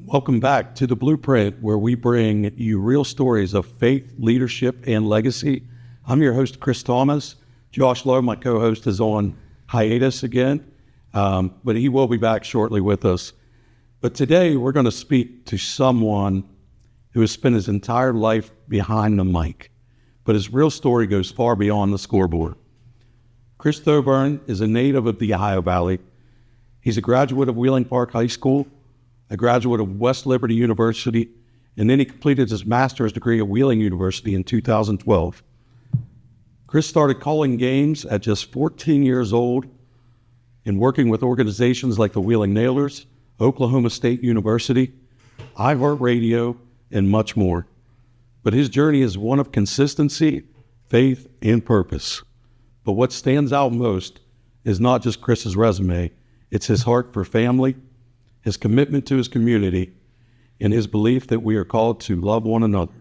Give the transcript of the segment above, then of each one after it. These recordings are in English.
Welcome back to The Blueprint, where we bring you real stories of faith, leadership, and legacy. I'm your host, Chris Thomas. Josh Lowe, my co-host, is on hiatus again, but he will be back shortly with us. But today, we're going to speak to someone who has spent his entire life behind the mic, but his real story goes far beyond the scoreboard. Chris Thoburn is a native of the Ohio Valley. He's a graduate of Wheeling Park High School, a graduate of West Liberty University, and then he completed his master's degree at Wheeling University in 2012. Chris started calling games at just 14 years old and working with organizations like the Wheeling Nailers, Oklahoma State University, iHeartRadio, and much more. But his journey is one of consistency, faith, and purpose. But what stands out most is not just Chris's resume, it's his heart for family, his commitment to his community, and his belief that we are called to love one another.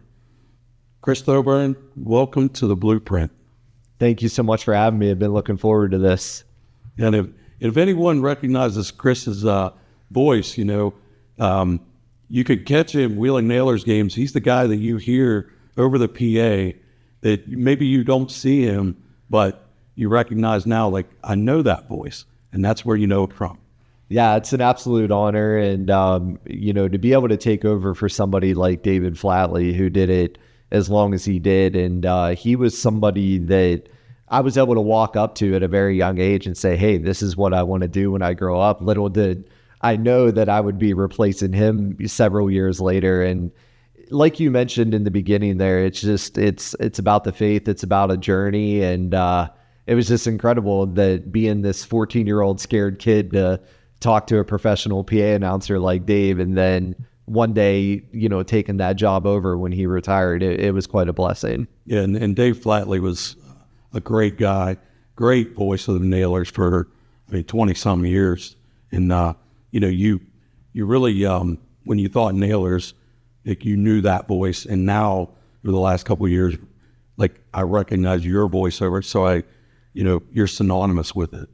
Chris Thoburn, welcome to The Blueprint. Thank you so much for having me. I've been looking forward to this. And if anyone recognizes Chris's voice, you could catch him Wheeling Nailers games. He's the guy that you hear over the PA that maybe you don't see him, but you recognize now, like, I know that voice, and that's where you know it from. Yeah, it's an absolute honor. And, to be able to take over for somebody like David Flatley, who did it as long as he did. And he was somebody that I was able to walk up to at a very young age and say, hey, this is what I want to do when I grow up. Little did I know that I would be replacing him several years later. And like you mentioned in the beginning there, it's about the faith. It's about a journey. And it was just incredible that being this 14-year-old scared kid to talk to a professional PA announcer like Dave, and then one day, taking that job over when he retired, it was quite a blessing. Yeah, and Dave Flatley was a great guy, great voice of the Nailers for 20-some years. And, you really, when you thought Nailers, like, you knew that voice. And now, for the last couple of years, like, I recognize your voiceover, so you're synonymous with it.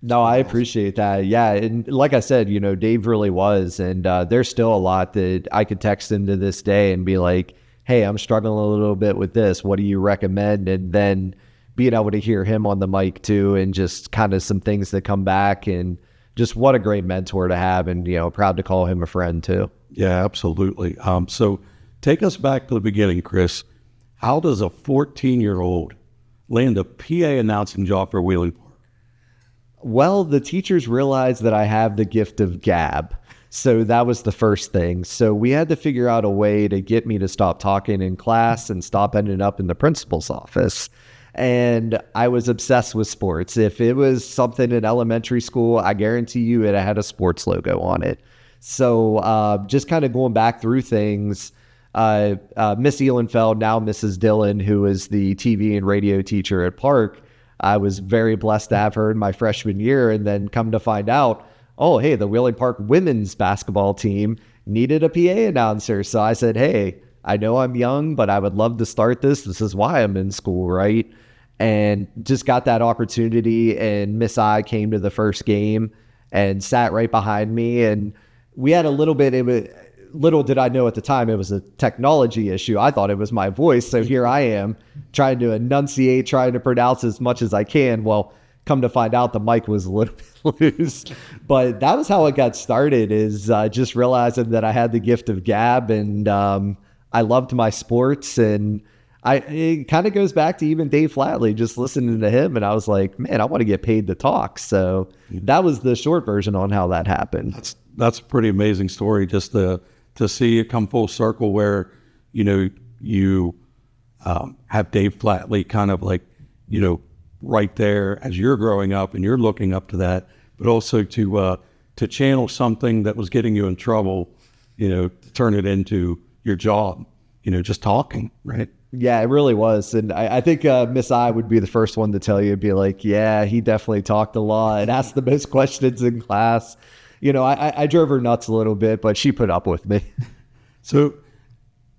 No, I appreciate that. Yeah. And like I said, Dave really was. And there's still a lot that I could text him to this day and be like, hey, I'm struggling a little bit with this. What do you recommend? And then being able to hear him on the mic too, and just kind of some things that come back, and just what a great mentor to have, and, proud to call him a friend too. Yeah, absolutely. So take us back to the beginning, Chris. How does a 14-year-old land a PA announcing job for Wheeling Park? Well, the teachers realized that I have the gift of gab. So that was the first thing. So we had to figure out a way to get me to stop talking in class and stop ending up in the principal's office. And I was obsessed with sports. If it was something in elementary school, I guarantee you it had a sports logo on it. So just kind of going back through things, Miss Ehlenfeld, now Mrs. Dillon, who is the TV and radio teacher at Park, I was very blessed to have her in my freshman year, and then come to find out, oh, hey, the Wheeling Park women's basketball team needed a PA announcer. So I said, hey, I know I'm young, but I would love to start this. This is why I'm in school, right? And just got that opportunity, and Miss I came to the first game and sat right behind me. And we had little did I know at the time it was a technology issue. I thought it was my voice. So here I am trying to enunciate, trying to pronounce as much as I can. Well, come to find out the mic was a little bit loose. But that was how it got started, is just realizing that I had the gift of gab, and I loved my sports. And it kind of goes back to even Dave Flatley, just listening to him. And I was like, man, I want to get paid to talk. So that was the short version on how that happened. That's a pretty amazing story, just to see it come full circle, where, you have Dave Flatley kind of like, right there as you're growing up and you're looking up to that, but also to channel something that was getting you in trouble, to turn it into your job, just talking, right? Yeah, it really was. And I think Miss I would be the first one to tell you, be like, yeah, he definitely talked a lot and asked the most questions in class. I drove her nuts a little bit, but she put up with me. So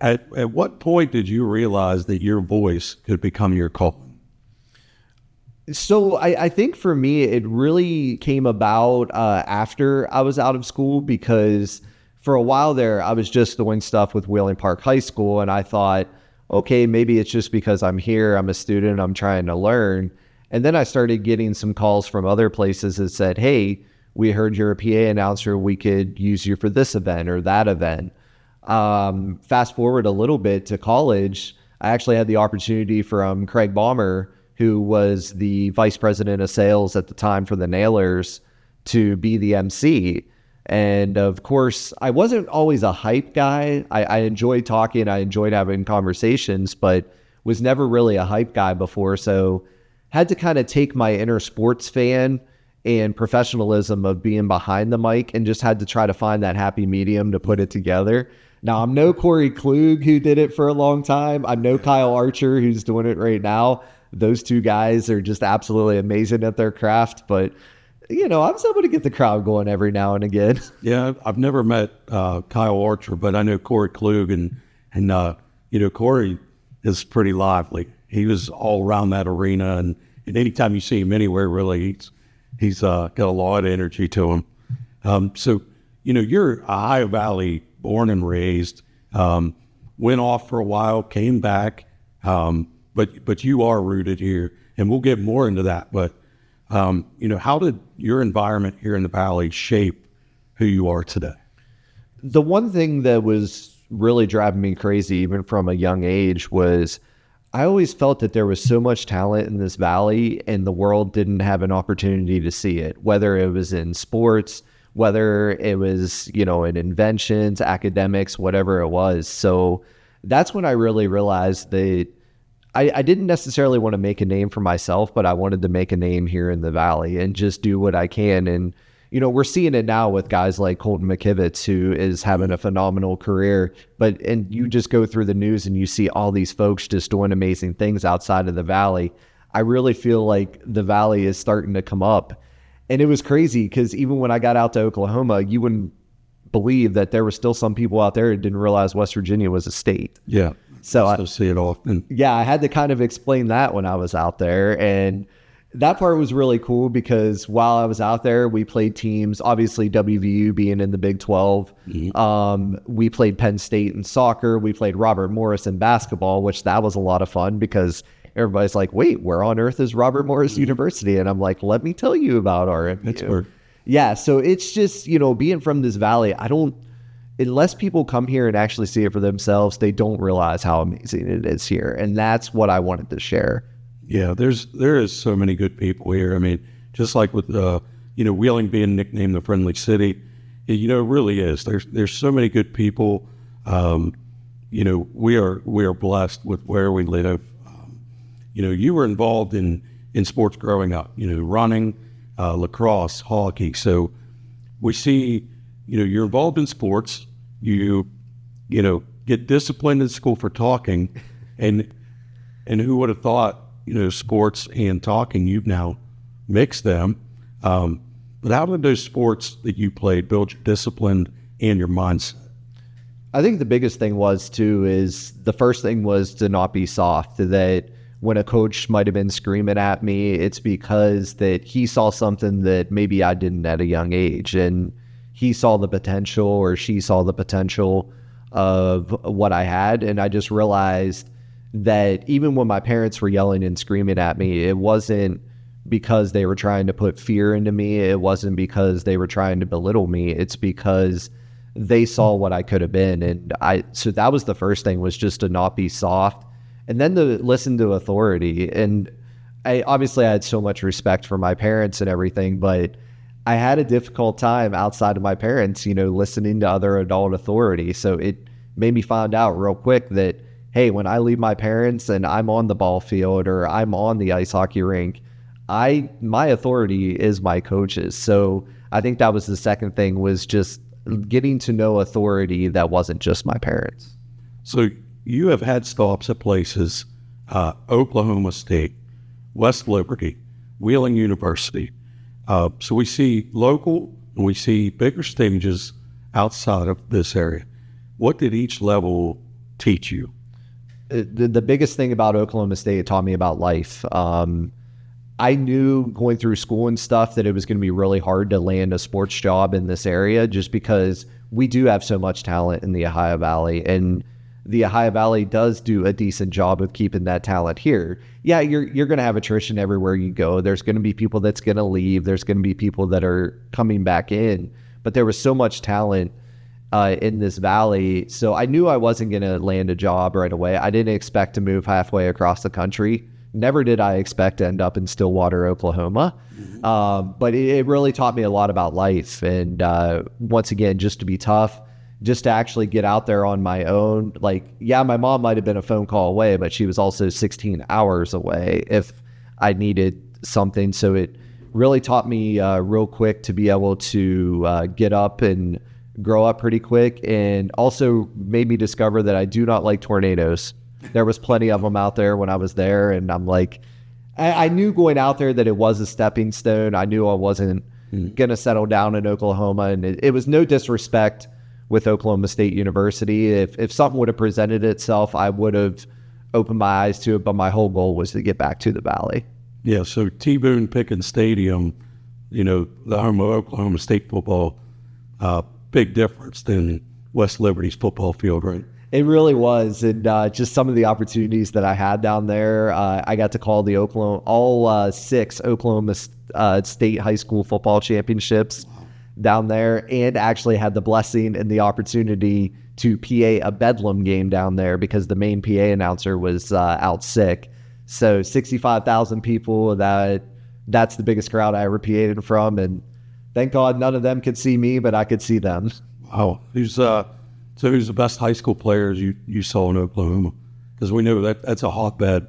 at what point did you realize that your voice could become your calling? So I think for me, it really came about after I was out of school, because for a while there, I was just doing stuff with Wheeling Park High School, and I thought, okay, maybe it's just because I'm here, I'm a student, I'm trying to learn. And then I started getting some calls from other places that said, hey, we heard you're a PA announcer, we could use you for this event or that event. Fast forward a little bit to college, I actually had the opportunity from Craig Baumer, who was the vice president of sales at the time for the Nailers, to be the MC. And of course, I wasn't always a hype guy. I enjoyed talking, I enjoyed having conversations, but was never really a hype guy before. So had to kind of take my inner sports fan and professionalism of being behind the mic and just had to try to find that happy medium to put it together. Now, I'm no Corey Klug, who did it for a long time. I'm no Kyle Archer, who's doing it right now. Those two guys are just absolutely amazing at their craft. But, you know, I was able to get the crowd going every now and again. Yeah, I've never met Kyle Archer, but I know Corey Klug, and you know, Corey is pretty lively. He was all around that arena, and anytime you see him anywhere, really, he's got a lot of energy to him. So, you know, you're a Ohio Valley born and raised, went off for a while, came back, but you are rooted here, and we'll get more into that. But, you know, how did your environment here in the Valley shape who you are today? The one thing that was really driving me crazy, even from a young age, was I always felt that there was so much talent in this valley and the world didn't have an opportunity to see it, whether it was in sports, whether it was, you know, in inventions, academics, whatever it was. So that's when I really realized that I didn't necessarily want to make a name for myself, but I wanted to make a name here in the valley and just do what I can. And, you know, we're seeing it now with guys like Colton McKivitz, who is having a phenomenal career. And you just go through the news and you see all these folks just doing amazing things outside of the valley. I really feel like the valley is starting to come up. And it was crazy because even when I got out to Oklahoma, you wouldn't believe that there were still some people out there who didn't realize West Virginia was a state. Yeah. So I see it often. Yeah, I had to kind of explain that when I was out there. And that part was really cool because while I was out there, we played teams, obviously WVU being in the Big 12. Mm-hmm. We played Penn State in soccer. We played Robert Morris in basketball, which that was a lot of fun because everybody's like, wait, where on earth is Robert Morris University? And I'm like, let me tell you about RMU. Pittsburgh. Yeah, so it's just, you know, being from this valley, unless people come here and actually see it for themselves, they don't realize how amazing it is here. And that's what I wanted to share. Yeah, there is so many good people here. I mean, just like with you know, Wheeling being nicknamed the Friendly City, you know, it really is. There's so many good people. You know, we are blessed with where we live. You know, you were involved in sports growing up. You know, running, lacrosse, hockey. So we see, you know, you're involved in sports. You know, get disciplined in school for talking, and who would have thought? You know, sports and talking, you've now mixed them. But how did those sports that you played build your discipline and your mindset? I think the biggest thing was, too, is the first thing was to not be soft. That when a coach might have been screaming at me, it's because that he saw something that maybe I didn't at a young age. And he saw the potential, or she saw the potential of what I had. And I just realized that even when my parents were yelling and screaming at me, it wasn't because they were trying to put fear into me. It wasn't because they were trying to belittle me. It's because they saw what I could have been. And so that was the first thing, was just to not be soft and then to listen to authority. And I had so much respect for my parents and everything, but I had a difficult time outside of my parents, you know, listening to other adult authority. So it made me find out real quick that, hey, when I leave my parents and I'm on the ball field or I'm on the ice hockey rink, my authority is my coaches. So I think that was the second thing, was just getting to know authority that wasn't just my parents. So you have had stops at places, Oklahoma State, West Liberty, Wheeling University. So we see local and we see bigger stages outside of this area. What did each level teach you? The biggest thing about Oklahoma State, it taught me about life. I knew going through school and stuff that it was going to be really hard to land a sports job in this area, just because we do have so much talent in the Ohio Valley, and the Ohio Valley does do a decent job of keeping that talent here. Yeah, you're going to have attrition everywhere you go. There's going to be people that's going to leave. There's going to be people that are coming back in. But there was so much talent in this valley, so I knew I wasn't going to land a job right away. I didn't expect to move halfway across the country. Never did I expect to end up in Stillwater, Oklahoma. But it really taught me a lot about life. And once again, just to be tough, just to actually get out there on my own. Like, yeah, my mom might have been a phone call away, but she was also 16 hours away if I needed something. So it really taught me real quick to be able to get up and grow up pretty quick, and also made me discover that I do not like tornadoes. There was plenty of them out there when I was there, and I'm like, I knew going out there that it was a stepping stone. I knew I wasn't going to settle down in Oklahoma, and it was no disrespect with Oklahoma State University. If something would have presented itself, I would have opened my eyes to it, but my whole goal was to get back to the Valley. Yeah, so T-Boone Pickens Stadium, the home of Oklahoma State football, big difference than West Liberty's football field, right? It really was, and just some of the opportunities that I had down there. I got to call the all 6 Oklahoma State high school football championships down there, and actually had the blessing and the opportunity to PA a Bedlam game down there because the main PA announcer was out sick. So 65,000 people, that's the biggest crowd I ever PA'd from, and thank God none of them could see me, but I could see them. Wow. Who's the best high school players you saw in Oklahoma? Because we know that's a hotbed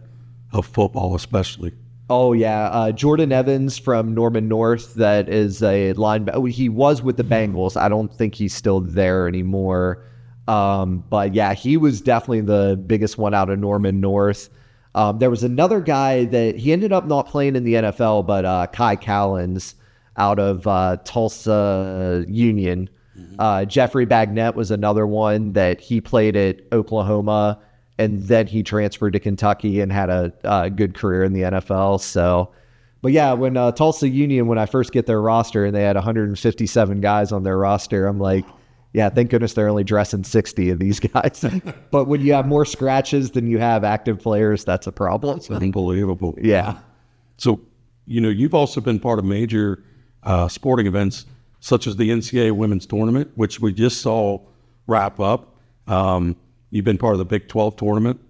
of football, especially. Oh, yeah. Jordan Evans from Norman North, that is a linebacker. He was with the Bengals. I don't think he's still there anymore. But, yeah, he was definitely the biggest one out of Norman North. There was another guy that he ended up not playing in the NFL, but Kai Callens out of Tulsa Union. Jeffrey Bagnett was another one that he played at Oklahoma, and then he transferred to Kentucky and had a good career in the NFL. So, but yeah, when Tulsa Union, when I first get their roster and they had 157 guys on their roster, I'm like, yeah, thank goodness they're only dressing 60 of these guys. But when you have more scratches than you have active players, that's a problem. It's unbelievable. Yeah. So, you've also been part of major sporting events such as the NCAA Women's Tournament, which we just saw wrap up. You've been part of the Big 12 tournament.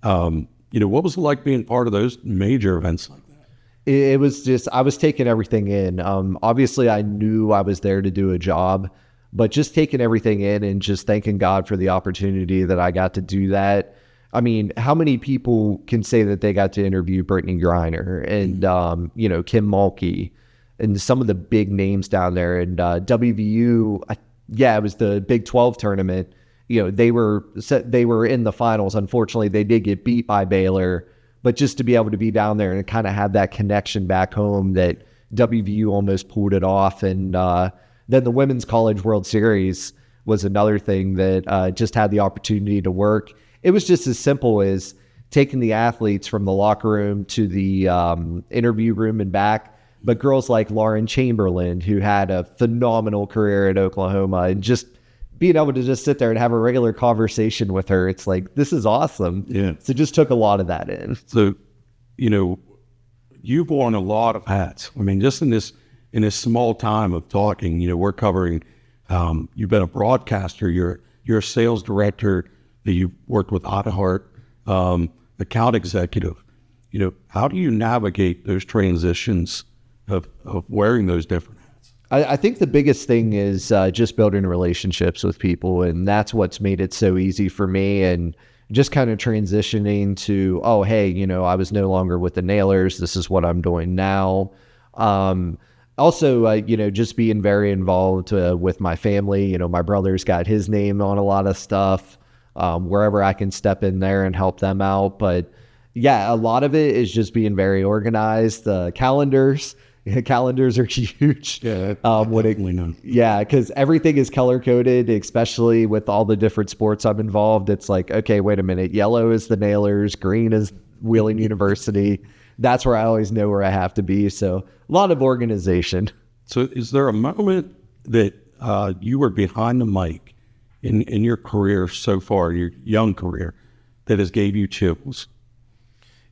What was it like being part of those major events like that? It was just, I was taking everything in. Obviously, I knew I was there to do a job, but just taking everything in and just thanking God for the opportunity that I got to do that. I mean, how many people can say that they got to interview Brittany Griner and, Kim Mulkey and some of the big names down there? And WVU, it was the Big 12 tournament. They were in the finals. Unfortunately, they did get beat by Baylor, but just to be able to be down there and kind of have that connection back home that WVU almost pulled it off. And then the Women's College World Series was another thing that just had the opportunity to work. It was just as simple as taking the athletes from the locker room to the interview room and back. But girls like Lauren Chamberlain, who had a phenomenal career at Oklahoma, and just being able to just sit there and have a regular conversation with her, it's like, this is awesome. Yeah. So just took a lot of that in. So, you've worn a lot of hats. I mean, just in this small time of talking, we're covering, you've been a broadcaster, you're a sales director, that you've worked with Otahart, account executive. How do you navigate those transitions of wearing those different hats? I think the biggest thing is just building relationships with people, and that's what's made it so easy for me. And just kind of transitioning to, oh, hey, I was no longer with the Nailers. This is what I'm doing now. Also, just being very involved with my family. My brother's got his name on a lot of stuff. Wherever I can step in there and help them out. But yeah, a lot of it is just being very organized. Calendars are huge. Yeah, definitely none. Yeah, because everything is color coded, especially with all the different sports I'm involved. It's like, okay, wait a minute. Yellow is the Nailers, green is Wheeling University. That's where I always know where I have to be. So a lot of organization. So is there a moment that you were behind the mic in your career so far, your young career, that has gave you chills?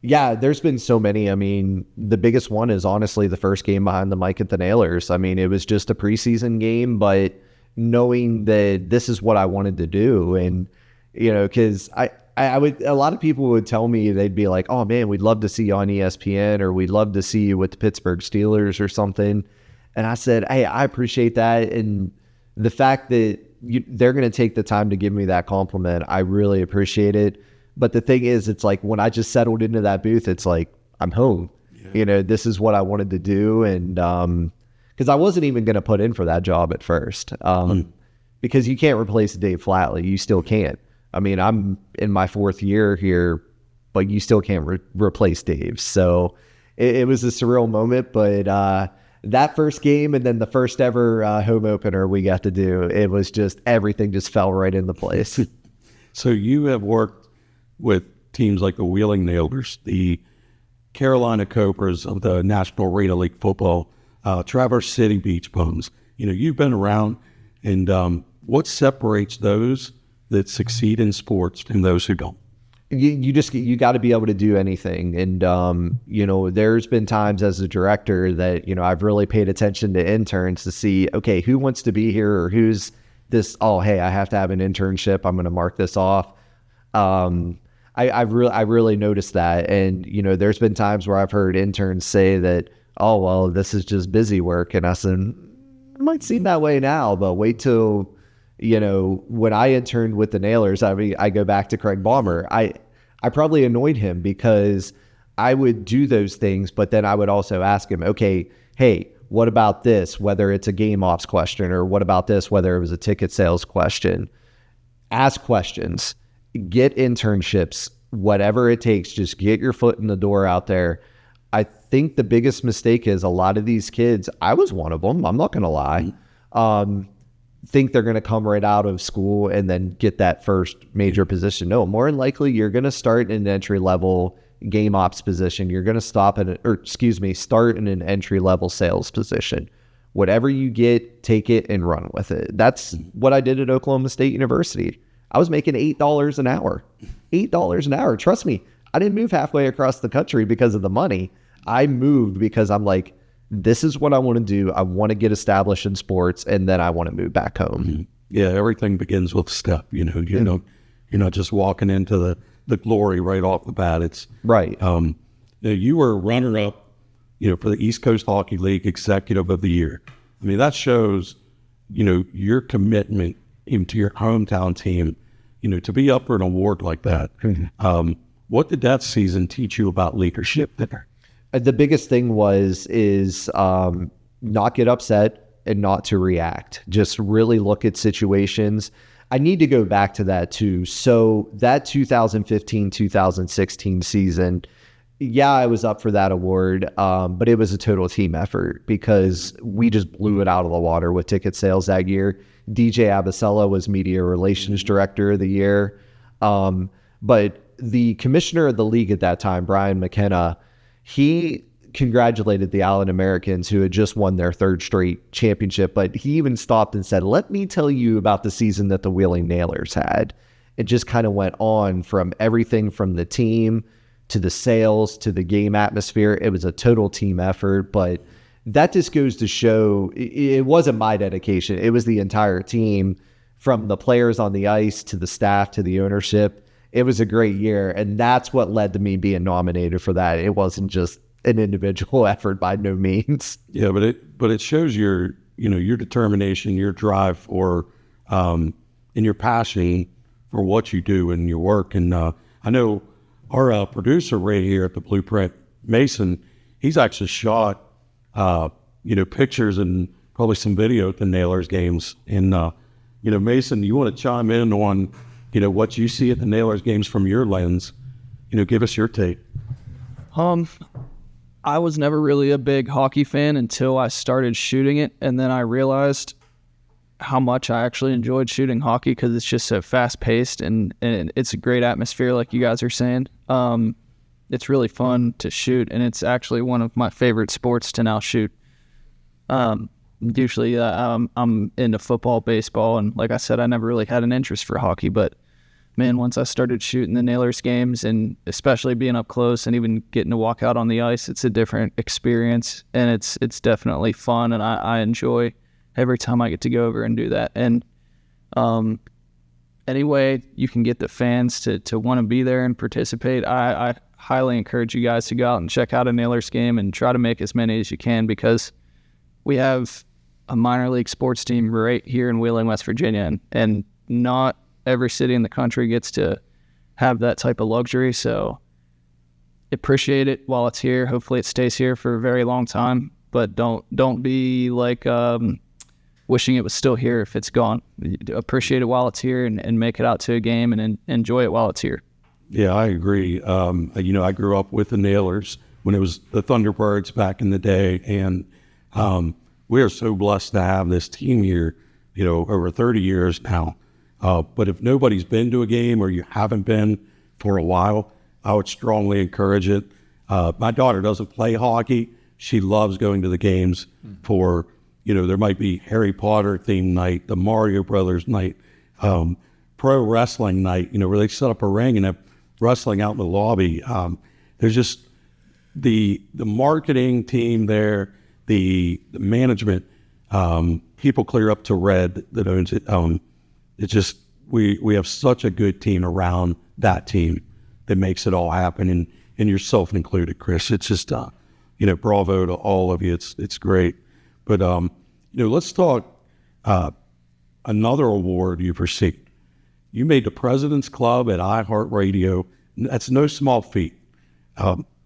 Yeah, there's been so many. I mean, the biggest one is honestly the first game behind the mic at the Nailers. I mean, it was just a preseason game, but knowing that this is what I wanted to do, and because I would, a lot of people would tell me, they'd be like, "Oh man, we'd love to see you on ESPN, or we'd love to see you with the Pittsburgh Steelers or something." And I said, "Hey, I appreciate that, and the fact that they're going to take the time to give me that compliment, I really appreciate it." But the thing is, it's like when I just settled into that booth, it's like I'm home. Yeah. This is what I wanted to do, and because I wasn't even going to put in for that job at first, because you can't replace Dave Flatley. You still can't. I mean, I'm in my 4th year here, but you still can't replace Dave. So it was a surreal moment, but that first game and then the first ever home opener we got to do, it was just, everything just fell right into place. So you have worked with teams like the Wheeling Nailers, the Carolina Cobras of the National Arena League Football, Traverse City Beach Bums. You've been around, and what separates those that succeed in sports from those who don't? You got to be able to do anything. And, there's been times as a director that, I've really paid attention to interns to see, okay, who wants to be here, or who's this, oh, hey, I have to have an internship, I'm going to mark this off. I really noticed that. And, there's been times where I've heard interns say that, oh, well, this is just busy work. And I said, it might seem that way now, but wait till, when I interned with the Nailers, I go back to Craig Baumer. I probably annoyed him because I would do those things, but then I would also ask him, okay, hey, what about this? Whether it's a game ops question, or what about this? Whether it was a ticket sales question. Ask questions. Get internships, whatever it takes, just get your foot in the door out there. I think the biggest mistake is a lot of these kids, I was one of them, I'm not going to lie, think they're going to come right out of school and then get that first major position. No, more than likely, you're going to start in an entry-level game ops position. You're going to start in an entry-level sales position. Whatever you get, take it and run with it. That's what I did at Oklahoma State University. I was making $8 an hour. $8 an hour. Trust me, I didn't move halfway across the country because of the money. I moved because I'm like, this is what I want to do. I want to get established in sports, and then I want to move back home. Mm-hmm. Yeah, everything begins with a step. You're not just walking into the glory right off the bat. It's right. You were runner-up, for the East Coast Hockey League Executive of the Year. I mean, that shows, your commitment even to your hometown team, to be up for an award like that. What did that season teach you about leadership there? The biggest thing is not get upset and not to react. Just really look at situations. I need to go back to that too. So that 2015-2016 season, yeah, I was up for that award, but it was a total team effort because we just blew it out of the water with ticket sales that year. DJ Abasella was media relations director of the year. But the commissioner of the league at that time, Brian McKenna, he congratulated the Allen Americans, who had just won their 3rd straight championship. But he even stopped and said, let me tell you about the season that the Wheeling Nailers had. It just kind of went on from everything from the team to the sales to the game atmosphere. It was a total team effort, but that just goes to show it wasn't my dedication. It was the entire team, from the players on the ice to the staff to the ownership. It was a great year, and that's what led to me being nominated for that. It wasn't just an individual effort by no means. Yeah, but it shows your determination, your drive for, and your passion for what you do and your work. And I know our producer right here at the Blueprint, Mason, he's actually shot pictures and probably some video at the Nailers games. And Mason, you want to chime in on what you see at the Nailers games from your lens? Give us your take. I was never really a big hockey fan until I started shooting it, and then I realized how much I actually enjoyed shooting hockey because it's just so fast-paced and it's a great atmosphere, like you guys are saying. It's really fun to shoot, and it's actually one of my favorite sports to now shoot. Usually I'm into football, baseball, and like I said, I never really had an interest for hockey. But man, once I started shooting the Nailers games, and especially being up close and even getting to walk out on the ice, it's a different experience, and it's definitely fun, and I enjoy every time I get to go over and do that. And any way you can get the fans to want to be there and participate, I highly encourage you guys to go out and check out a Nailers game and try to make as many as you can, because we have a minor league sports team right here in Wheeling, West Virginia, and not every city in the country gets to have that type of luxury. So appreciate it while it's here. Hopefully it stays here for a very long time, but don't be like wishing it was still here if it's gone. Appreciate it while it's here, and make it out to a game and enjoy it while it's here. Yeah, I agree. I grew up with the Nailers when it was the Thunderbirds back in the day, and we are so blessed to have this team here, over 30 years now. But if nobody's been to a game or you haven't been for a while, I would strongly encourage it. My daughter doesn't play hockey. She loves going to the games for, there might be Harry Potter themed night, the Mario Brothers night, pro wrestling night, where they set up a ring and have wrestling out in the lobby. There's just the marketing team there, the management, people clear up to Red that owns it. It's just, we have such a good team around that team that makes it all happen, and yourself included, Chris. It's just, bravo to all of you. It's great. But, let's talk another award you've received. You made the President's Club at iHeartRadio. That's no small feat.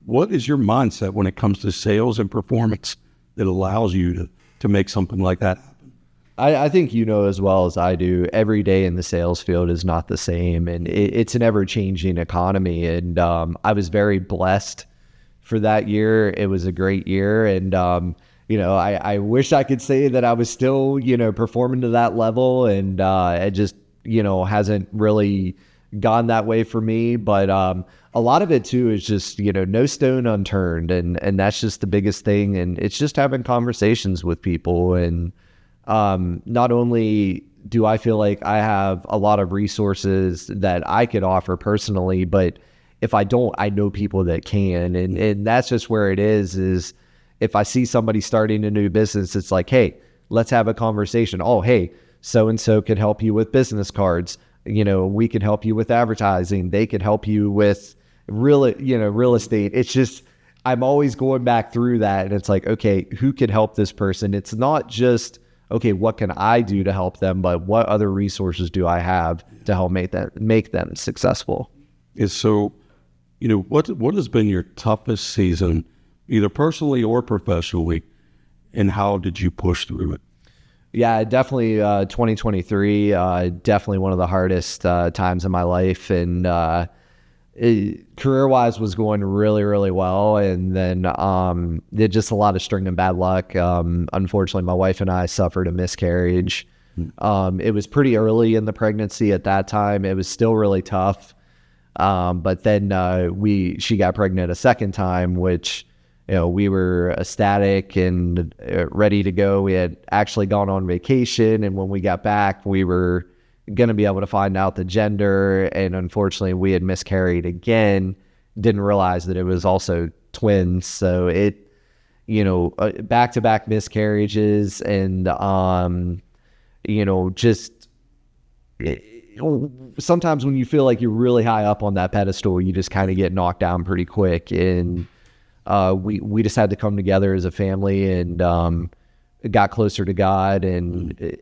What is your mindset when it comes to sales and performance that allows you to make something like that happen? I think as well as I do, every day in the sales field is not the same, and it's an ever-changing economy. And I was very blessed for that year. It was a great year, and I wish I could say that I was still performing to that level, and it just hasn't really gone that way for me. But a lot of it too is just no stone unturned, and that's just the biggest thing. And it's just having conversations with people, and not only do I feel like I have a lot of resources that I could offer personally, but if I don't, I know people that can. And that's just where it is if I see somebody starting a new business, it's like, hey, let's have a conversation. Oh, hey, so-and-so could help you with business cards. We could help you with advertising. They could help you with real estate. It's just, I'm always going back through that. And it's like, okay, who could help this person? It's not just, okay, what can I do to help them, but what other resources do I have to help make them successful? So, what has been your toughest season, either personally or professionally, and how did you push through it? Yeah, definitely 2023, definitely one of the hardest times in my life. And career-wise was going really, really well. And then did just a lot of string and bad luck. Unfortunately, my wife and I suffered a miscarriage. It was pretty early in the pregnancy at that time. It was still really tough. But then she got pregnant a second time, which we were ecstatic and ready to go. We had actually gone on vacation, and when we got back, we were going to be able to find out the gender, and unfortunately, we had miscarried again. Didn't realize that it was also twins, so it, back-to-back miscarriages, and just sometimes when you feel like you're really high up on that pedestal, you just kind of get knocked down pretty quick, and we just had to come together as a family and got closer to God. And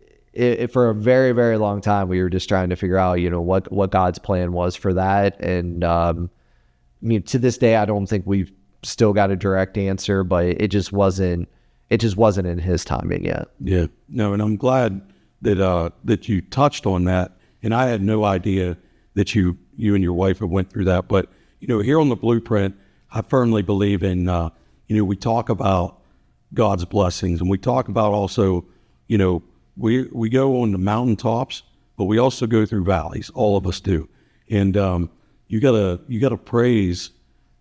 for a very, very long time, we were just trying to figure out, what God's plan was for that. And to this day, I don't think we've still got a direct answer, but it just wasn't in His timing yet. Yeah, no, and I'm glad that you touched on that. And I had no idea that you and your wife had went through that. But here on the Blueprint, I firmly believe in, we talk about God's blessings, and we talk about also, we go on the mountaintops, but we also go through valleys. All of us do. And you gotta praise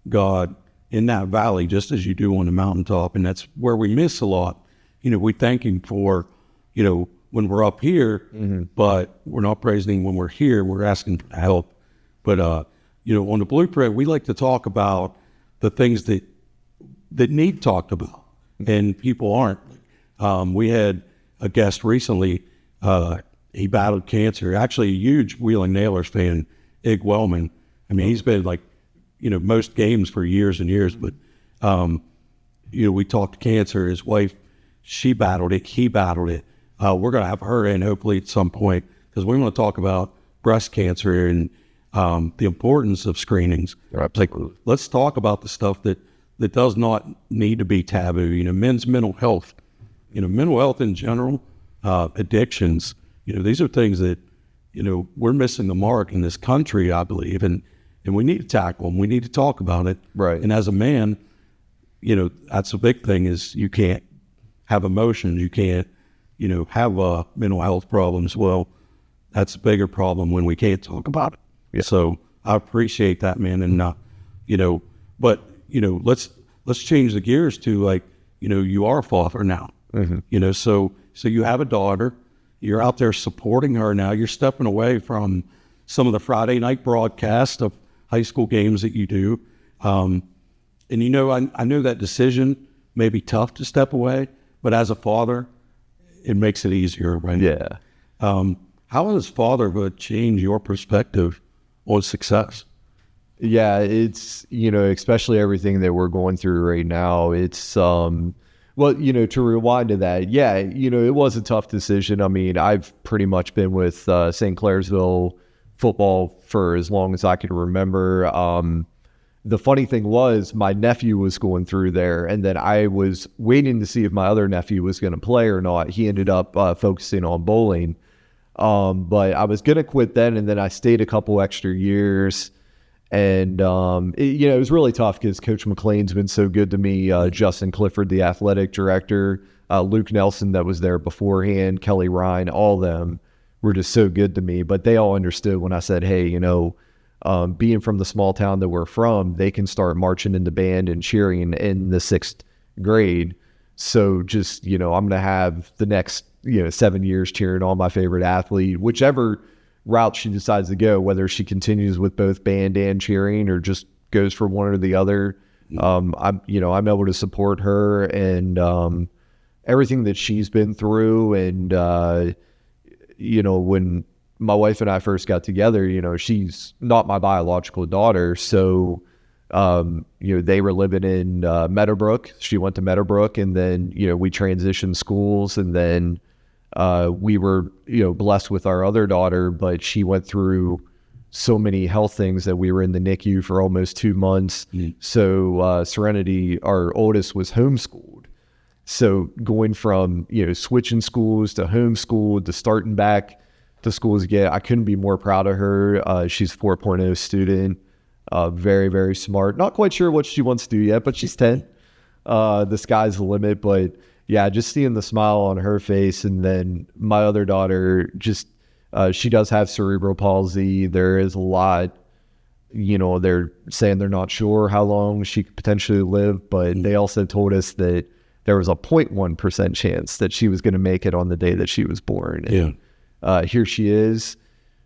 God in that valley just as you do on the mountaintop. And that's where we miss a lot. we thank him for, when we're up here, but we're not praising him when we're here. We're asking for help. But, on the Blueprint, we like to talk about the things that need talked about and people aren't. We had a guest recently, he battled cancer, actually a huge Wheeling Nailers fan, Ig Wellman. I mean, he's been most games for years and years, but, we talked cancer. His wife, she battled it. He battled it. We're going to have her in hopefully at some point because we want to talk about breast cancer and the importance of screenings. Absolutely. Let's talk about the stuff that does not need to be taboo. Men's mental health, mental health in general, addictions. These are things that, we're missing the mark in this country, I believe, and we need to tackle them. We need to talk about it. Right. And as a man, that's a big thing is you can't have emotions. You can't, have mental health problems. Well, that's a bigger problem when we can't talk about it. Yeah. So I appreciate that, man. And, but, let's change the gears to you are a father now, so you have a daughter, you're out there supporting her now, you're stepping away from some of the Friday night broadcast of high school games that you do. And, I know that decision may be tough to step away, but as a father, it makes it easier, right? Yeah. How has fatherhood changed your perspective on success? Yeah, it's, especially everything that we're going through right now, it's, to rewind to that, yeah, it was a tough decision. I mean, I've pretty much been with St. Clairsville football for as long as I can remember. The funny thing was my nephew was going through there, and then I was waiting to see if my other nephew was going to play or not. He ended up focusing on bowling. But I was going to quit then, and then I stayed a couple extra years. And, it was really tough because Coach McLean's been so good to me. Justin Clifford, the athletic director, Luke Nelson that was there beforehand, Kelly Ryan, all of them were just so good to me. But they all understood when I said, hey, being from the small town that we're from, they can start marching in the band and cheering in the 6th grade. So just, I'm going to have the next, 7 years cheering on my favorite athlete, whichever route she decides to go, whether she continues with both band and cheering or just goes for one or the other. I'm able to support her and everything that she's been through. And, when my wife and I first got together, she's not my biological daughter. So, they were living in Meadowbrook. She went to Meadowbrook, and then, we transitioned schools, and then we were, blessed with our other daughter, but she went through so many health things that we were in the NICU for almost 2 months. So Serenity, our oldest, was homeschooled. So going from, switching schools to homeschooled to starting back to schools again, I couldn't be more proud of her. She's a 4.0 student, very, very smart. Not quite sure what she wants to do yet, but she's 10. The sky's the limit, but yeah, just seeing the smile on her face. And then my other daughter, just, she does have cerebral palsy. There is a lot, they're saying they're not sure how long she could potentially live, but they also told us that there was a 0.1% chance that she was going to make it on the day that she was born. And, here she is.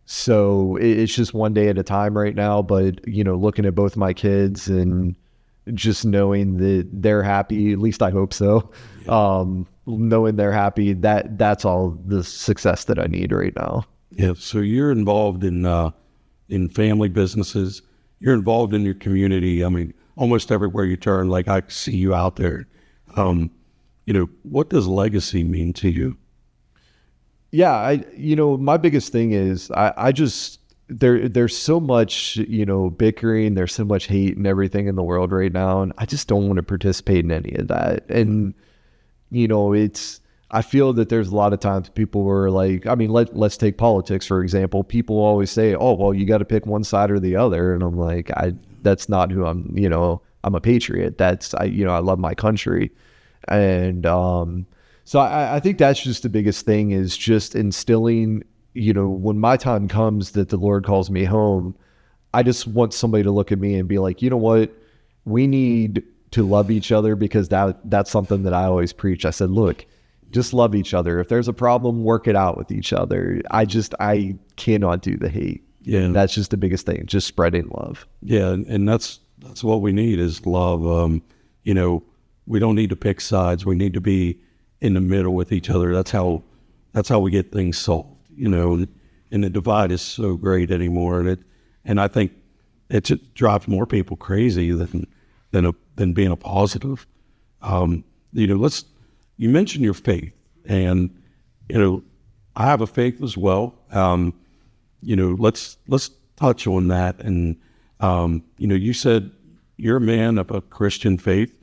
So it's just one day at a time right now, but, looking at both my kids and just knowing that they're happy, at least I hope so. Knowing they're happy, that's all the success that I need right now. Yeah. So you're involved in family businesses. You're involved in your community. I mean, almost everywhere you turn, like I see you out there. What does legacy mean to you? Yeah. My biggest thing is I just, there's so much, bickering, there's so much hate and everything in the world right now. And I just don't want to participate in any of that. And, I feel that there's a lot of times people were like, I mean, let's take politics, for example. People always say, oh, well, you got to pick one side or the other. And I'm like, that's not who I'm, I'm a patriot. I love my country. And, so I think that's just the biggest thing is just instilling, when my time comes that the Lord calls me home, I just want somebody to look at me and be like, you know what, we need to love each other, because that's something that I always preach. I said, look, Just love each other. If there's a problem, work it out with each other. I cannot do the hate. Yeah. That's just the biggest thing, just spreading love. Yeah, and that's what we need is love. We don't need to pick sides. We need to be in the middle with each other. That's how we get things solved. And the divide is so great anymore, and I think it just drives more people crazy than being a positive. You mentioned your faith, and I have a faith as well. Let's touch on that. And you said you're a man of a Christian faith.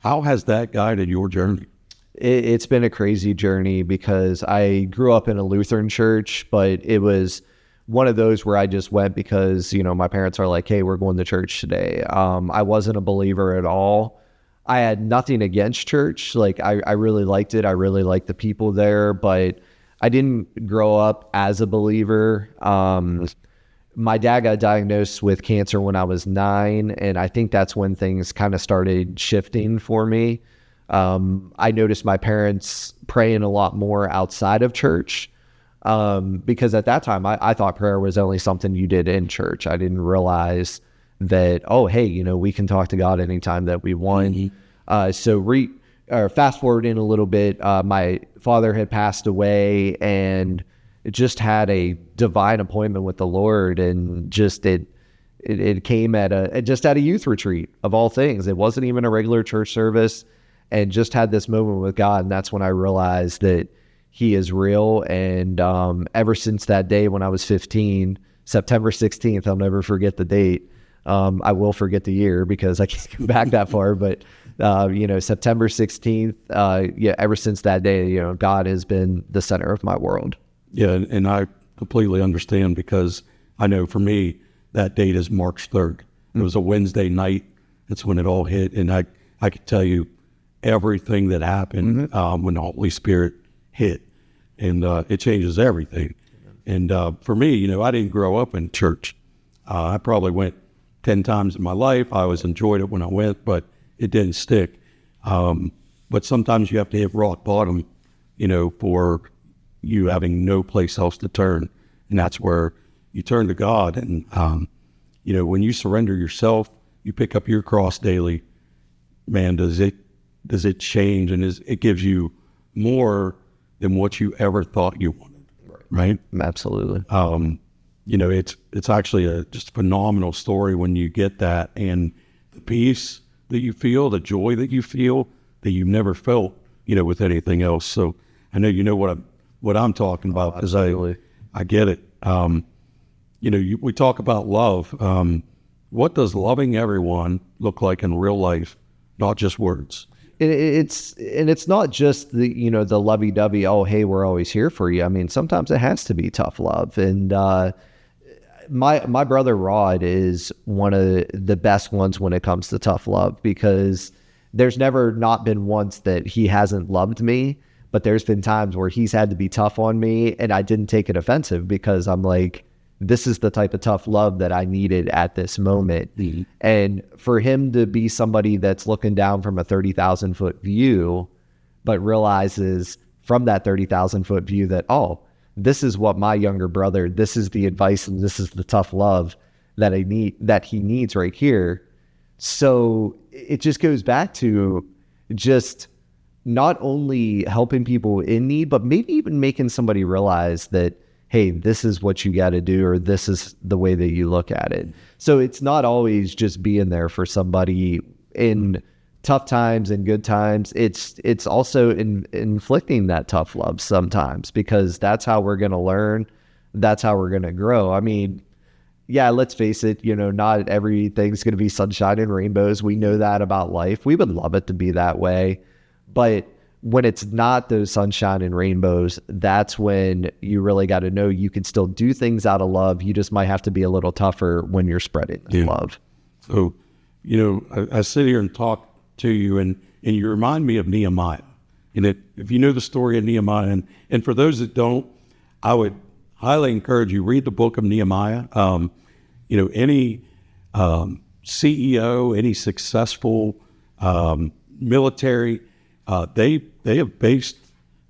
How has that guided your journey? It's been a crazy journey because I grew up in a Lutheran church, but it was one of those where I just went because, my parents are like, hey, we're going to church today. I wasn't a believer at all. I had nothing against church. Like I really liked it. I really liked the people there, but I didn't grow up as a believer. My dad got diagnosed with cancer when I was 9, and I think that's when things kind of started shifting for me. I noticed my parents praying a lot more outside of church, because at that time I thought prayer was only something you did in church. I didn't realize that, oh, hey, we can talk to God anytime that we want. Mm-hmm. Fast forwarding a little bit, my father had passed away and just had a divine appointment with the Lord, and just it came at a youth retreat of all things. It wasn't even a regular church service, and just had this moment with God. And that's when I realized that he is real. And ever since that day when I was 15, September 16th, I'll never forget the date. I will forget the year because I can't go back that far, but September 16th, ever since that day, God has been the center of my world. Yeah, and I completely understand, because I know for me, that date is March 3rd. It was a Wednesday night. That's when it all hit. And I could tell you everything that happened when the Holy Spirit hit. And it changes everything. And for me, I didn't grow up in church. I probably went 10 times in my life. I always enjoyed it when I went, but it didn't stick. But sometimes you have to hit rock bottom, for you having no place else to turn. And that's where you turn to God. And, when you surrender yourself, you pick up your cross daily, man, does it change, and it gives you more than what you ever thought you wanted. Right? Absolutely. It's actually just a phenomenal story when you get that, and the peace that you feel, the joy that you feel that you've never felt, with anything else. So I know what I'm talking about, because I get it. We talk about love. What does loving everyone look like in real life, not just words? It's not just the the lovey-dovey, oh hey, we're always here for you. I mean, sometimes it has to be tough love. And my brother Rod is one of the best ones when it comes to tough love, because there's never not been once that he hasn't loved me, but there's been times where he's had to be tough on me, and I didn't take it offensive, because I'm like, this is the type of tough love that I needed at this moment. Mm-hmm. And for him to be somebody that's looking down from a 30,000 foot view, but realizes from that 30,000 foot view that, oh, this is what my younger brother, this is the advice, and this is the tough love that he needs right here. So it just goes back to just not only helping people in need, but maybe even making somebody realize that, hey, this is what you got to do, or this is the way that you look at it. So it's not always just being there for somebody in tough times and good times. It's also inflicting that tough love sometimes, because that's how we're going to learn. That's how we're going to grow. I mean, yeah, let's face it, not everything's going to be sunshine and rainbows. We know that about life. We would love it to be that way. But when it's not those sunshine and rainbows, that's when you really got to know you can still do things out of love. You just might have to be a little tougher when you're spreading love. So, I sit here and talk to you, and you remind me of Nehemiah. And if you know the story of Nehemiah, and for those that don't, I would highly encourage you, read the book of Nehemiah. Any CEO, any successful military, they have based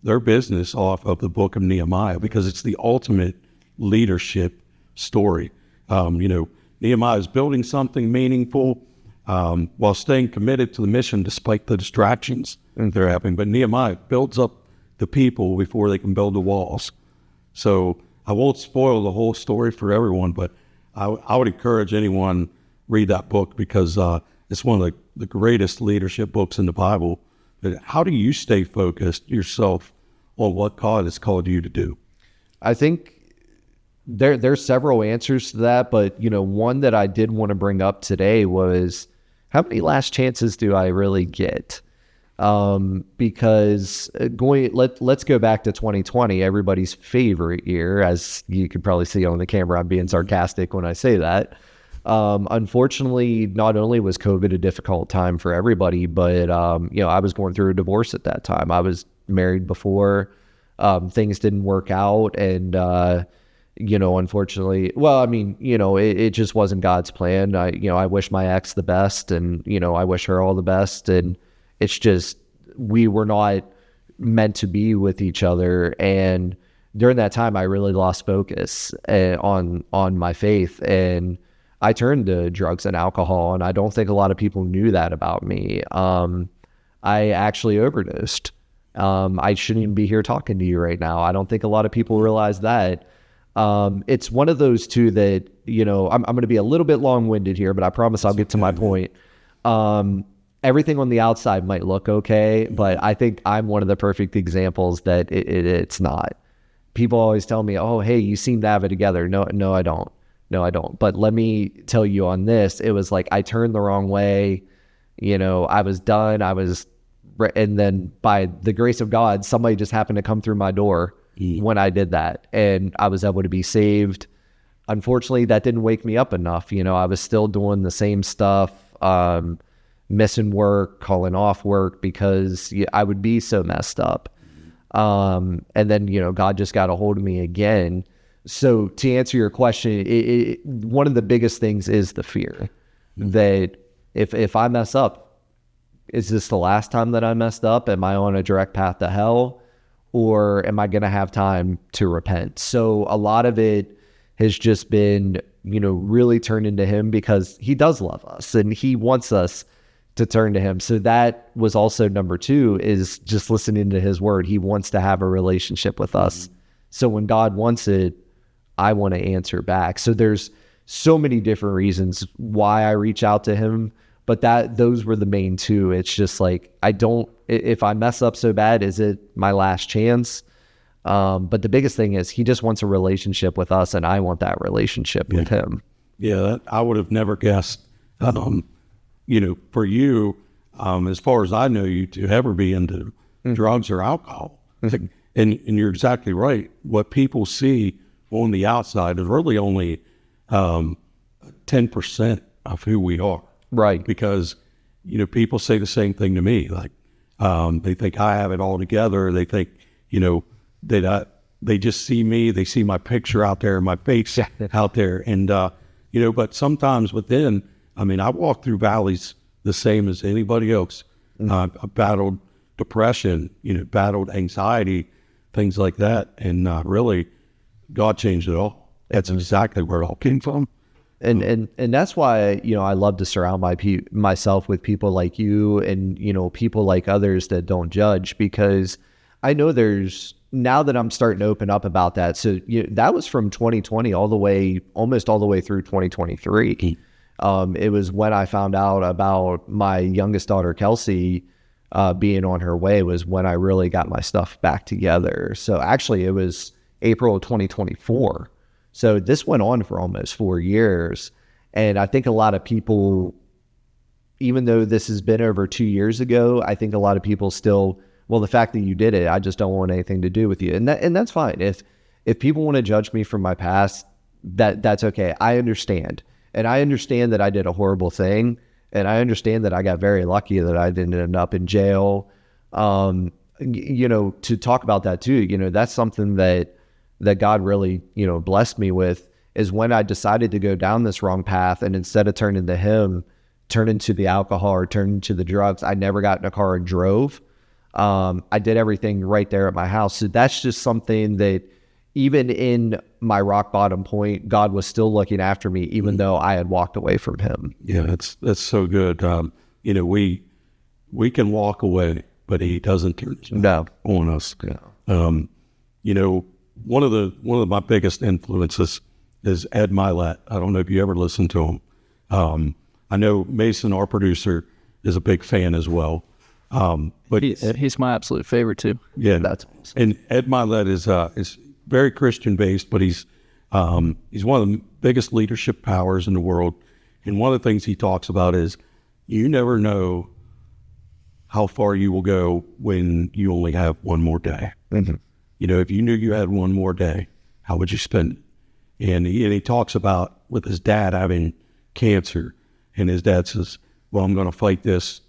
their business off of the book of Nehemiah because it's the ultimate leadership story. Nehemiah is building something meaningful while staying committed to the mission despite the distractions they're having. But Nehemiah builds up the people before they can build the walls. So I won't spoil the whole story for everyone, but I would encourage anyone read that book because it's one of the greatest leadership books in the Bible. But how do you stay focused yourself on what God has called you to do? I think there's several answers to that, but one that I did want to bring up today was how many last chances do I really get? Because let's go back to 2020, everybody's favorite year, as you could probably see on the camera. I'm being sarcastic when I say that. Unfortunately, not only was COVID a difficult time for everybody, but I was going through a divorce at that time. I was married before. Things didn't work out, and unfortunately, it just wasn't God's plan. I wish my ex the best, and I wish her all the best, and it's just we were not meant to be with each other. And during that time, I really lost focus on my faith, and I turned to drugs and alcohol. And I don't think a lot of people knew that about me. I actually overdosed. I shouldn't even be here talking to you right now. I don't think a lot of people realize that. It's one of those two that, I'm going to be a little bit long-winded here, but I promise I'll get to my point. Everything on the outside might look okay, but I think I'm one of the perfect examples that it's not. People always tell me, oh, hey, you seem to have it together. No, I don't. No, I don't. But let me tell you on this, it was like I turned the wrong way. I was done. And then by the grace of God, somebody just happened to come through my door when I did that, and I was able to be saved. Unfortunately, that didn't wake me up enough. I was still doing the same stuff, missing work, calling off work because I would be so messed up. And then, God just got a hold of me again. So to answer your question, one of the biggest things is the fear that if I mess up, is this the last time that I messed up? Am I on a direct path to hell, or am I going to have time to repent? So a lot of it has just been, really turned into him because he does love us and he wants us to turn to him. So that was also number 2, is just listening to his word. He wants to have a relationship with us. So when God wants it, I want to answer back. So there's so many different reasons why I reach out to him, but those were the main 2. It's just like, if I mess up so bad, is it my last chance? But the biggest thing is he just wants a relationship with us, and I want that relationship with him. Yeah, I would have never guessed, for you, as far as I know you, to ever be into drugs or alcohol. And you're exactly right. What people see on the outside is really only 10% of who we are. Right. Because, people say the same thing to me. Like, they think I have it all together. They think, that they just see me. They see my picture out there, my face out there. And, but sometimes within, I walk through valleys the same as anybody else. I battled depression, battled anxiety, things like that. And really, God changed it all. That's exactly where it all came from. And that's why, I love to surround myself with people like you and, people like others that don't judge, because I know now that I'm starting to open up about that. So that was from 2020 almost all the way through 2023. It was when I found out about my youngest daughter, Kelsey, being on her way, was when I really got my stuff back together. So actually it was April of 2024. So this went on for almost 4 years. And I think a lot of people, even though this has been over 2 years ago, I think a lot of people still, well, the fact that you did it, I just don't want anything to do with you. And that's fine. If people want to judge me from my past, that's okay. I understand. And I understand that I did a horrible thing. And I understand that I got very lucky that I didn't end up in jail. To talk about that too, that's something that God really, blessed me with, is when I decided to go down this wrong path, and instead of turning to him, turn into the alcohol or turn into the drugs, I never got in a car and drove. I did everything right there at my house. So that's just something that even in my rock bottom point, God was still looking after me, even though I had walked away from him. Yeah, that's so good. You know, we can walk away, but he doesn't turn his back on us. Yeah. You know, one of my biggest influences is Ed Milet. I don't know if you ever listened to him. I know Mason, our producer, is a big fan as well. But he's my absolute favorite too. Yeah, That's awesome. And Ed Milet is very Christian based, but he's one of the biggest leadership powers in the world. And one of the things he talks about is you never know how far you will go when you only have one more day. Mm-hmm. You know, if you knew you had one more day, how would you spend it? And he talks about with his dad having cancer, and his dad says, well, I'm going to fight this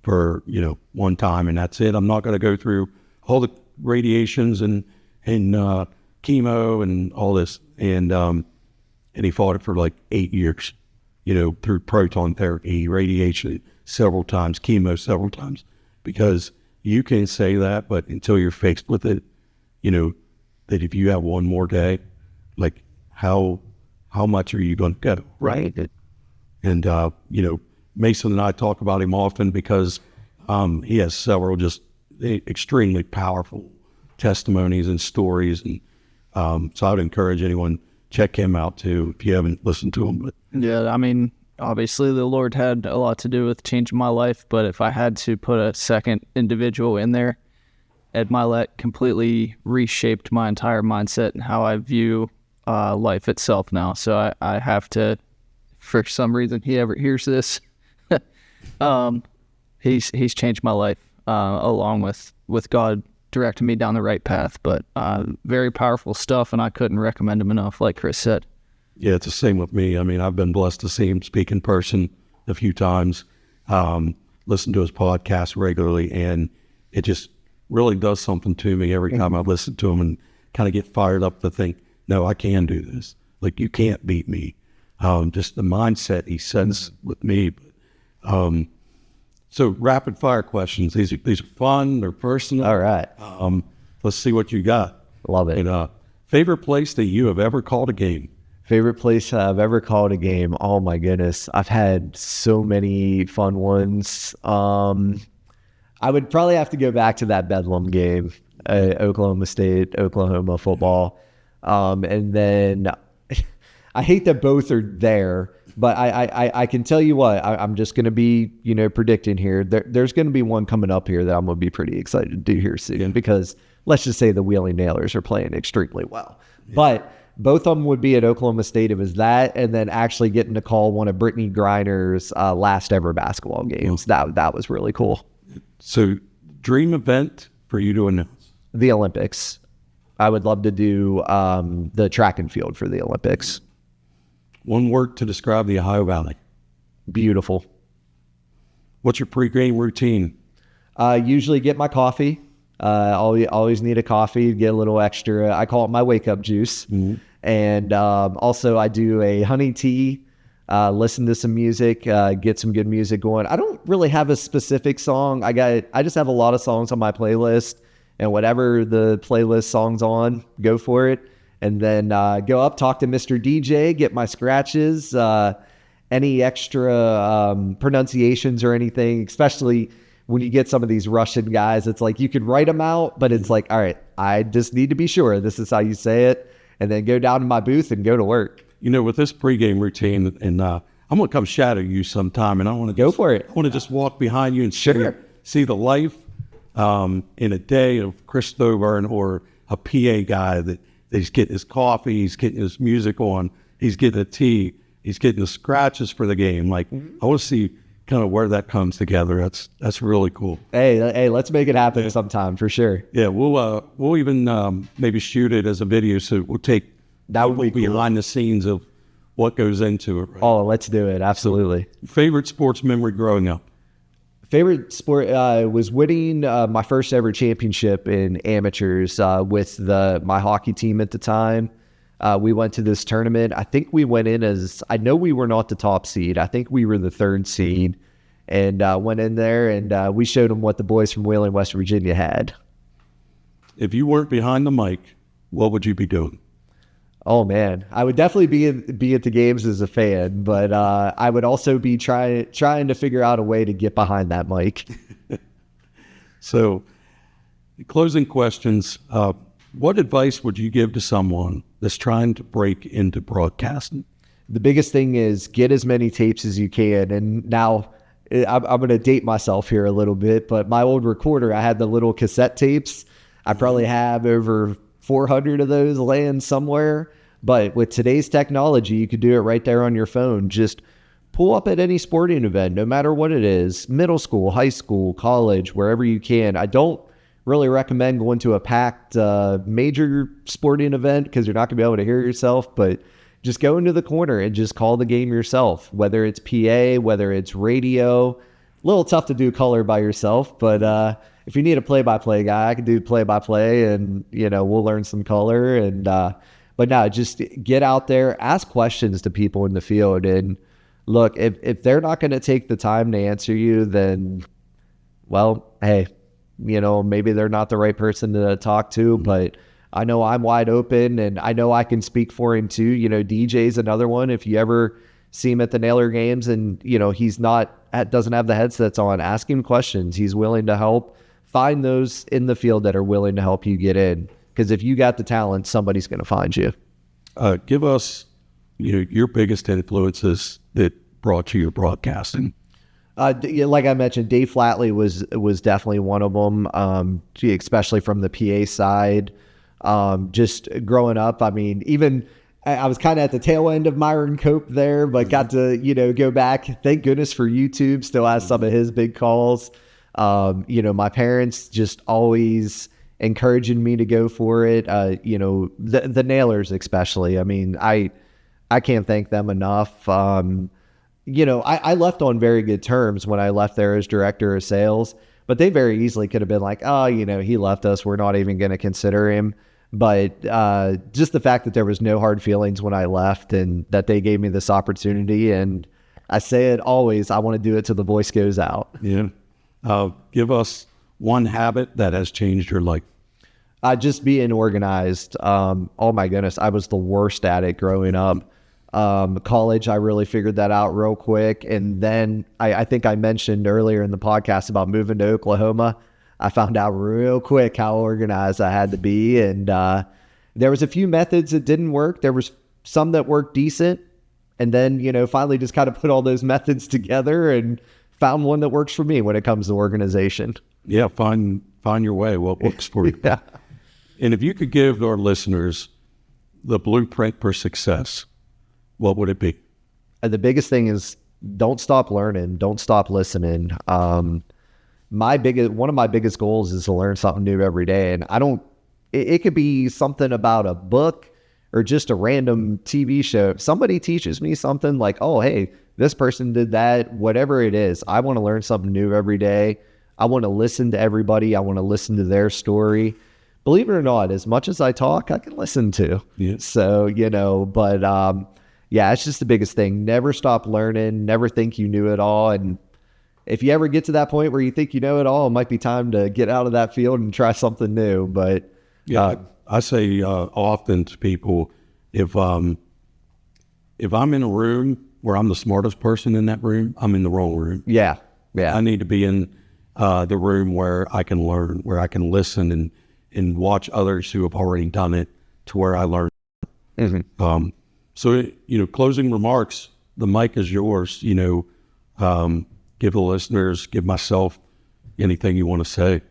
for, you know, one time, and that's it. I'm not going to go through all the radiations and chemo and all this. And he fought it for like 8 years, you know, through proton therapy, radiation several times, chemo several times, because you can say that, but until you're faced with it, you know, that if you have one more day, like how much are you going to go? Right. And, you know, Mason and I talk about him often because he has several just extremely powerful testimonies and stories. And so I would encourage anyone, check him out too, if you haven't listened to him. But Yeah, I mean, obviously the Lord had a lot to do with changing my life, but if I had to put a second individual in there, Ed Milet completely reshaped my entire mindset and how I view life itself now. So I have to, for some reason he ever hears this, he's changed my life along with God directing me down the right path. But very powerful stuff, and I couldn't recommend him enough, like Chris said. yeah, it's the same with me. I mean, I've been blessed to see him speak in person a few times, listen to his podcast regularly, and it just really does something to me every time I listen to him and kind of get fired up to think, no, I can do this. Like, you can't beat me. Just the mindset he sends with me. So rapid fire questions. These are fun, they're personal. All right. Let's see what you got. Love it. And favorite place that you have ever called a game? Favorite place I've ever called a game? Oh my goodness. I've had so many fun ones. I would probably have to go back to that Bedlam game, Oklahoma State, Oklahoma football. And then I hate that both are there, but I can tell you what, I'm just going to be, you know, predicting here. There's going to be one coming up here that I'm going to be pretty excited to do here soon, because let's just say the Wheeling Nailers are playing extremely well. Yeah. But both of them would be at Oklahoma State. It was that, and then actually getting to call one of Brittany Griner's last ever basketball games. That was really cool. So, dream event for you to announce? The Olympics. I would love to do the track and field for the Olympics. One word to describe the Ohio Valley? Beautiful. What's your pregame routine? Usually get my coffee. Always need a coffee, get a little extra. I call it my wake-up juice. Mm-hmm. And also I do a honey tea, listen to some music, get some good music going. I don't really have a specific song. I just have a lot of songs on my playlist, and whatever the playlist song's on, go for it. And then go up, talk to Mr. DJ, get my scratches, any extra pronunciations or anything, especially when you get some of these Russian guys. It's like you could write them out, but it's like, all right, I just need to be sure this is how you say it, and then go down to my booth and go to work. You know, with this pregame routine, and I'm going to come shadow you sometime, and I want to go for it. I want to just walk behind you and see the life in a day of Chris Thoburn, or a PA guy that he's getting his coffee, he's getting his music on, he's getting a tea, he's getting the scratches for the game. Like, I want to see kind of where that comes together. That's really cool. Hey, let's make it happen sometime for sure. Yeah, we'll even maybe shoot it as a video, so we'll take that would be cool. Behind the scenes of what goes into it. Right? Oh, let's do it. Absolutely. So, favorite sports memory growing up? Favorite sport was winning my first ever championship in amateurs with my hockey team at the time. We went to this tournament. I think we went in as, I know we were not the top seed. I think we were the third seed. and went in there and we showed them what the boys from Wheeling, West Virginia had. If you weren't behind the mic, what would you be doing? Oh man, I would definitely be at the games as a fan, but I would also be trying to figure out a way to get behind that mic. So, closing questions. What advice would you give to someone that's trying to break into broadcasting? The biggest thing is get as many tapes as you can. And now I'm going to date myself here a little bit, but my old recorder, I had the little cassette tapes. I probably have over 400 of those laying somewhere. But with today's technology, you could do it right there on your phone. Just pull up at any sporting event, no matter what it is, middle school, high school, college, wherever you can. I don't really recommend going to a packed major sporting event because you're not going to be able to hear yourself, but just go into the corner and just call the game yourself, whether it's PA, whether it's radio. A little tough to do color by yourself, but if you need a play-by-play guy, I can do play-by-play and, we'll learn some color. And but no, just get out there, ask questions to people in the field. And look, if they're not going to take the time to answer you, then, well, hey, maybe they're not the right person to talk to, but I know I'm wide open and I know I can speak for him too. DJ's another one. If you ever see him at the Naylor games and, he's doesn't have the headsets on, ask him questions. He's willing to help. Find those in the field that are willing to help you get in. Because if you got the talent, somebody's going to find you. Give us, your biggest influences that brought you your broadcasting. Like I mentioned, Dave Flatley was definitely one of them, especially from the PA side. Just growing up, I mean, even I was kind of at the tail end of Myron Cope there, but got to, go back. Thank goodness for YouTube, still has some of his big calls. My parents just always encouraging me to go for it. The Nailers especially. I mean, I can't thank them enough. I left on very good terms when I left there as director of sales, but they very easily could have been like, oh, he left us. We're not even going to consider him. But just the fact that there was no hard feelings when I left and that they gave me this opportunity. And I say it always, I want to do it till the voice goes out. Yeah. Give us one habit that has changed your life. Just being organized. Oh my goodness. I was the worst at it growing up. College, I really figured that out real quick. And then I think I mentioned earlier in the podcast about moving to Oklahoma. I found out real quick how organized I had to be. And there was a few methods that didn't work. There was some that worked decent. And then, finally just kind of put all those methods together and found one that works for me when it comes to organization. Yeah, find your way, what works for you. Yeah. And if you could give our listeners the blueprint for success, what would it be? The biggest thing is don't stop learning. Don't stop listening. One of my biggest goals is to learn something new every day. And it could be something about a book or just a random TV show. If somebody teaches me something like, oh, hey, this person did that, whatever it is, I want to learn something new every day. I want to listen to everybody. I want to listen to their story. Believe it or not, as much as I talk, I can listen to. Yeah. So, but yeah, it's just the biggest thing. Never stop learning. Never think you knew it all. And if you ever get to that point where you think you know it all, it might be time to get out of that field and try something new. But yeah, I say often to people, if I'm in a room where I'm the smartest person in that room, I'm in the wrong room. Yeah. I need to be in the room where I can learn, where I can listen and watch others who have already done it to where I learn. Mm-hmm. So, closing remarks, the mic is yours. Give the listeners, give myself anything you want to say.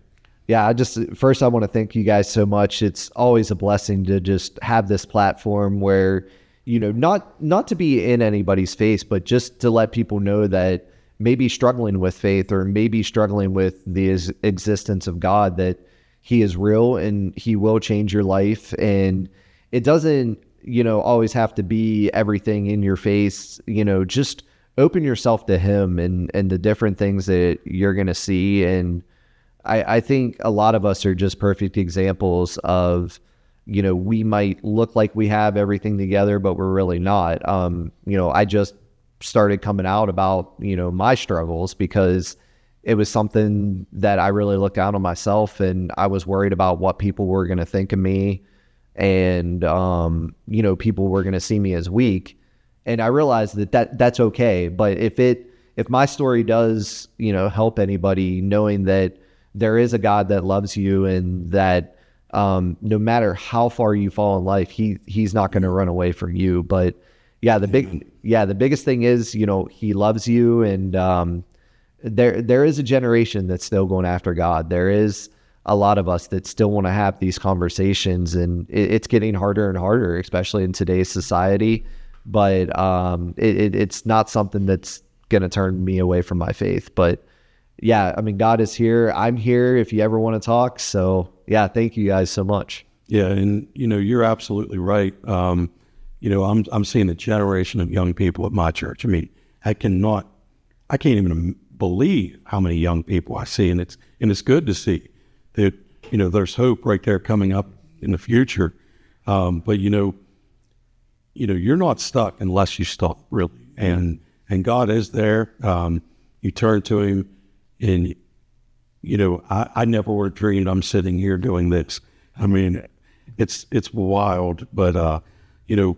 Yeah, first I want to thank you guys so much. It's always a blessing to just have this platform where, not to be in anybody's face, but just to let people know that maybe struggling with faith or maybe struggling with the existence of God, that he is real and he will change your life. And it doesn't, always have to be everything in your face. Just open yourself to him and the different things that you're going to see. And I think a lot of us are just perfect examples of, we might look like we have everything together, but we're really not. I just started coming out about, you know, my struggles, because it was something that I really looked out on myself, and I was worried about what people were going to think of me, and, you know, people were going to see me as weak. And I realized that's okay. But if my story does, you know, help anybody, knowing that there is a God that loves you, and that, no matter how far you fall in life, he's not going to run away from you. But the biggest thing is, you know, he loves you. And, there is a generation that's still going after God. There is a lot of us that still want to have these conversations, and it's getting harder and harder, especially in today's society. But it's not something that's going to turn me away from my faith. But yeah, I mean, God is here. I'm here if you ever want to talk. So yeah, thank you guys so much. Yeah, and you know, you're absolutely right. You know, I'm seeing a generation of young people at my church. I mean, I can't even believe how many young people I see, and it's good to see that, you know, there's hope right there coming up in the future. But you know, you're not stuck unless you stop, really. And God is there. You turn to him, and you know, I never would have dreamed I'm sitting here doing this. I mean, it's wild, but you know,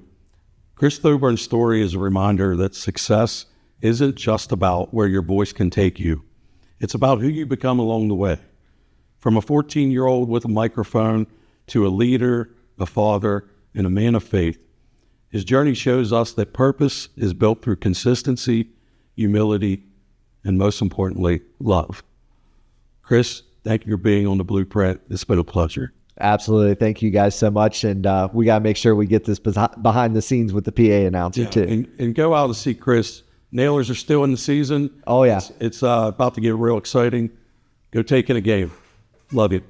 Chris Thoburn's story is a reminder that success isn't just about where your voice can take you. It's about who you become along the way. From a 14-year-old with a microphone to a leader, a father, and a man of faith, his journey shows us that purpose is built through consistency, humility, and most importantly, love. Chris, thank you for being on the Blueprint. It's been a pleasure. Absolutely. Thank you guys so much. And we got to make sure we get this behind the scenes with the PA announcer too. And go out and see Chris. Nailers are still in the season. Oh, yeah. It's about to get real exciting. Go take in a game. Love you.